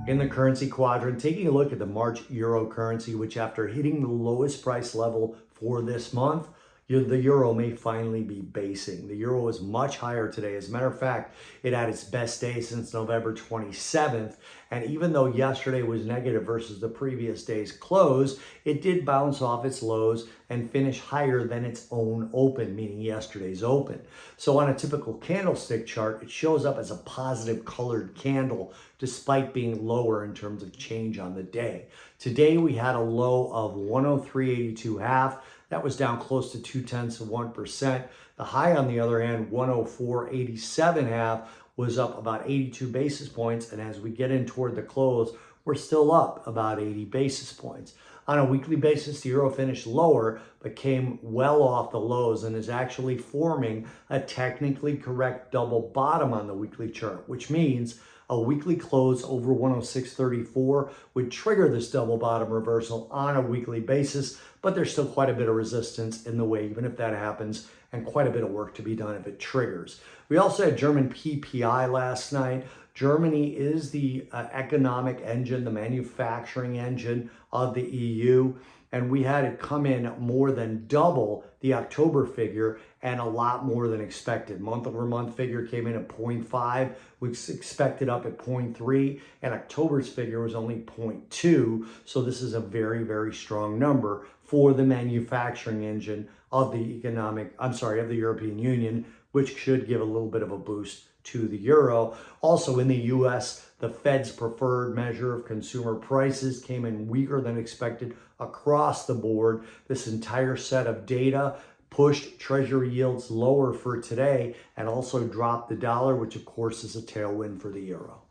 In the currency quadrant, taking a look at the March euro currency, which after hitting the lowest price level for this month, the euro may finally be basing. The euro is much higher today. As a matter of fact, it had its best day since November 27th. And even though yesterday was negative versus the previous day's close, it did bounce off its lows and finish higher than its own open, meaning yesterday's open. So on a typical candlestick chart, it shows up as a positive colored candle despite being lower in terms of change on the day. Today we had a low of 103.82 half. That was down close to 0.2%. The high, on the other hand, 104.87 half, was up about 82 basis points. And as we get in toward the close, we're still up about 80 basis points. On a weekly basis, the euro finished lower, but came well off the lows and is actually forming a technically correct double bottom on the weekly chart, which means a weekly close over 106.34 would trigger this double bottom reversal on a weekly basis, but there's still quite a bit of resistance in the way, even if that happens, and quite a bit of work to be done if it triggers. We also had German PPI last night. Germany is the economic engine, the manufacturing engine of the EU, and we had it come in more than double the October figure and a lot more than expected. Month-over-month figure came in at 0.5, we expected up at 0.3, and October's figure was only 0.2, so this is a very, very strong number for the manufacturing engine of the of the European Union, which should give a little bit of a boost to the euro. Also in the US, the Fed's preferred measure of consumer prices came in weaker than expected across the board. This entire set of data pushed treasury yields lower for today and also dropped the dollar, which of course is a tailwind for the euro.